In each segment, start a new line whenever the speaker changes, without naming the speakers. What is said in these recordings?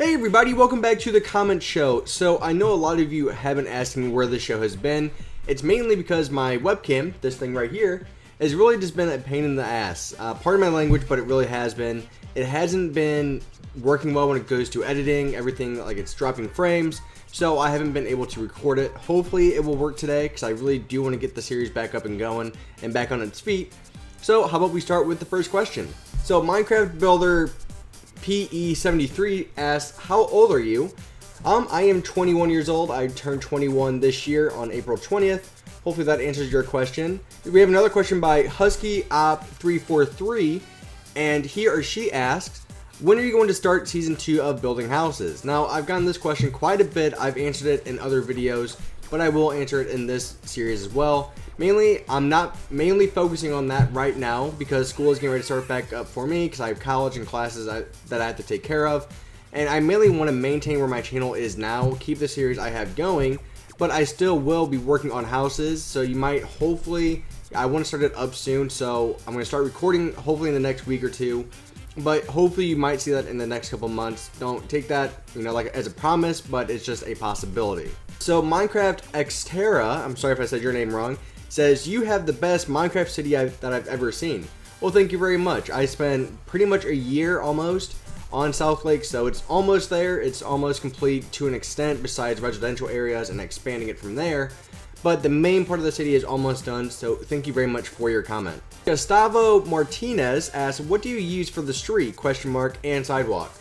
Hey everybody, welcome back to the comment show. So I know a lot of you have been asking where the show has been. It's mainly because my webcam, this thing right here, has really just been a pain in the ass. Pardon my language, but it really has been. It hasn't been working well when it goes to editing, everything, like it's dropping frames. So I haven't been able to record it. Hopefully it will work today because I really do want to get the series back up and going and back on its feet. So how about we start with the first question. So Minecraft Builder PE73 asks, how old are you? I am 21 years old. I turned 21 this year on April 20th. Hopefully that answers your question. We have another question by HuskyOp343, and he or she asks, when are you going to start season 2 of building houses? Now, I've gotten this question quite a bit. I've answered it in other videos, but I will answer it in this series as well. Mainly, I'm not mainly focusing on that right now because school is getting ready to start back up for me because I have college and classes that I have to take care of. And I mainly want to maintain where my channel is now, keep the series I have going, but I still will be working on houses. So you might hopefully, I want to start it up soon, so I'm going to start recording hopefully in the next week or two. But hopefully you might see that in the next couple months. Don't take that, like as a promise, but it's just a possibility. So Minecraft Xterra, I'm sorry if I said your name wrong, says, you have the best Minecraft city that I've ever seen. Well, thank you very much. I spent pretty much a year almost on South Lake, so it's almost there. It's almost complete to an extent besides residential areas and expanding it from there. But the main part of the city is almost done, so thank you very much for your comment. Gustavo Martinez asks, what do you use for the street, ? And sidewalk?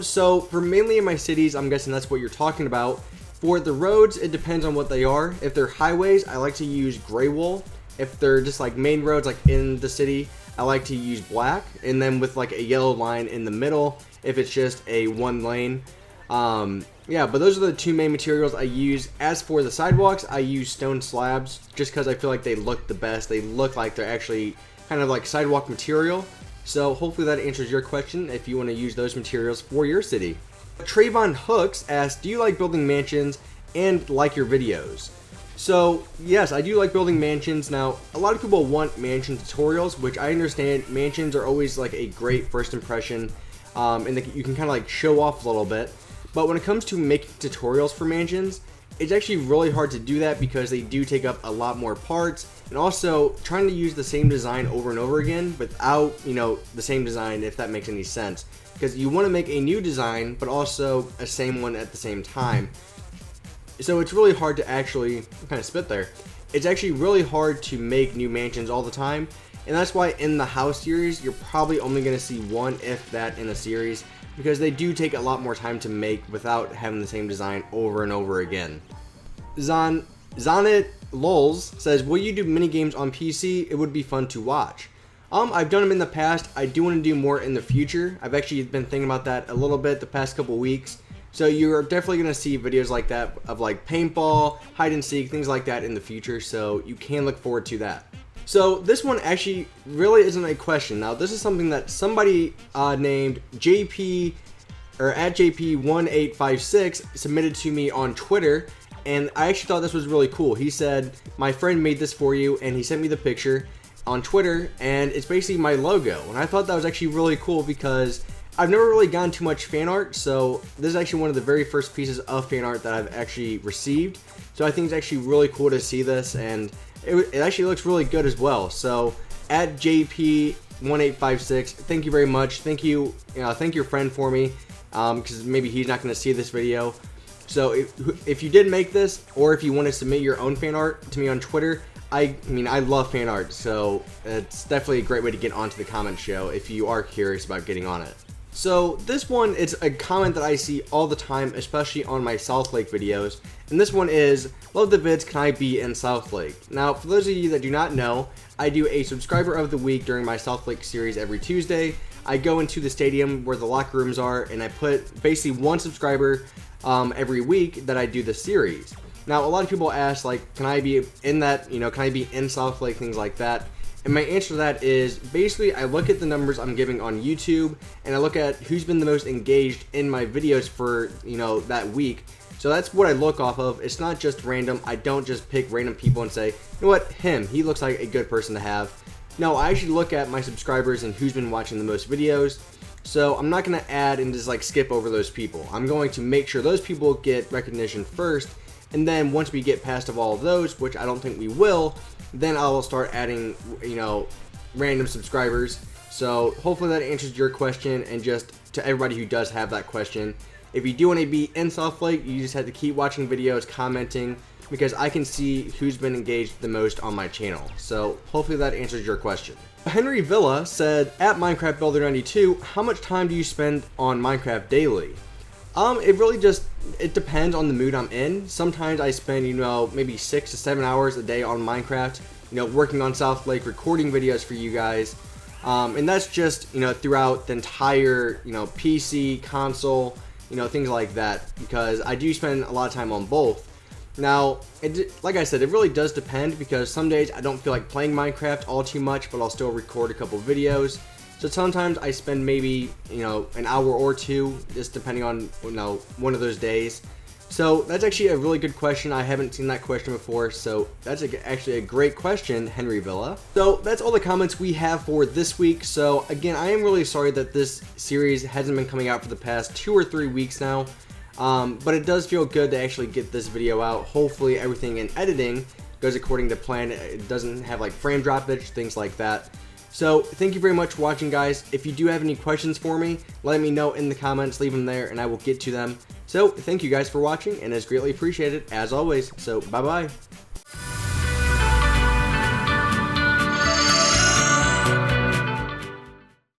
So for mainly in my cities, I'm guessing that's what you're talking about. For the roads, it depends on what they are. If they're highways, I like to use gray wool. If they're just like main roads, like in the city, I like to use black. And then with like a yellow line in the middle, if it's just a one lane. Yeah, but those are the two main materials I use. As for the sidewalks, I use stone slabs just because I feel like they look the best. They look like they're actually kind of like sidewalk material. So hopefully that answers your question if you want to use those materials for your city. Trayvon Hooks asks, do you like building mansions and like your videos? So yes, I do like building mansions. Now, a lot of people want mansion tutorials, which I understand. Mansions are always like a great first impression, and you can kind of like show off a little bit. But when it comes to making tutorials for mansions, it's actually really hard to do that because they do take up a lot more parts, and also trying to use the same design over and over again without, the same design, if that makes any sense. Because you want to make a new design, but also a same one at the same time. So it's really hard to actually, kind of spit there, it's actually really hard to make new mansions all the time. And that's why in the house series, you're probably only going to see one, if that, in a series. Because they do take a lot more time to make without having the same design over and over again. Zonit Lols says, will you do mini games on PC? It would be fun to watch. I've done them in the past. I do want to do more in the future. I've actually been thinking about that a little bit the past couple weeks. So you're definitely going to see videos like that of like paintball, hide and seek, things like that in the future. So you can look forward to that. So this one actually really isn't a question. Now this is something that somebody named JP or at JP1856 submitted to me on Twitter. And I actually thought this was really cool. He said, my friend made this for you, and he sent me the picture on Twitter, and it's basically my logo. And I thought that was actually really cool because I've never really gotten too much fan art, so this is actually one of the very first pieces of fan art that I've actually received. So I think it's actually really cool to see this, and it actually looks really good as well. So at JP1856, thank you very much. Thank you, thank your friend for me, because maybe he's not going to see this video. So if you did make this, or if you want to submit your own fan art to me on Twitter, I love fan art, so it's definitely a great way to get onto the comment show if you are curious about getting on it. So this one, it's a comment that I see all the time, especially on my South Lake videos. And this one is, love the vids, can I be in South Lake? Now, for those of you that do not know, I do a subscriber of the week during my South Lake series every Tuesday. I go into the stadium where the locker rooms are, and I put basically one subscriber every week that I do the series. Now, a lot of people ask, like, can I be in that, can I be in South Lake, things like that. And my answer to that is, basically, I look at the numbers I'm giving on YouTube, and I look at who's been the most engaged in my videos for, that week. So that's what I look off of. It's not just random. I don't just pick random people and say, you know what, he looks like a good person to have. No, I actually look at my subscribers and who's been watching the most videos. So I'm not going to add and just like skip over those people. I'm going to make sure those people get recognition first, and then once we get past of all of those, which I don't think we will, then I will start adding, you know, random subscribers. So hopefully that answers your question, and just to everybody who does have that question, if you do want to be in South Lake, you just have to keep watching videos, commenting, because I can see who's been engaged the most on my channel. So hopefully that answers your question. Henry Villa said, at Minecraft Builder 92, how much time do you spend on Minecraft daily? It really just, it depends on the mood I'm in. Sometimes I spend, you know, maybe 6 to 7 hours a day on Minecraft, you know, working on South Lake, recording videos for you guys. And that's just, you know, throughout the entire, you know, PC, console, you know, things like that, because I do spend a lot of time on both. Now, like I said, it really does depend, because some days I don't feel like playing Minecraft all too much, but I'll still record a couple videos. So sometimes I spend maybe, you know, an hour or two, just depending on, you know, one of those days. So that's actually a really good question. I haven't seen that question before, so that's actually a great question, Henry Villa. So that's all the comments we have for this week. So again, I am really sorry that this series hasn't been coming out for the past 2 or 3 weeks now. But it does feel good to actually get this video out. Hopefully everything in editing goes according to plan. It doesn't have like frame droppage, things like that. So thank you very much for watching, guys. If you do have any questions for me, let me know in the comments, leave them there, and I will get to them. So thank you guys for watching, and it's greatly appreciated as always. So bye bye.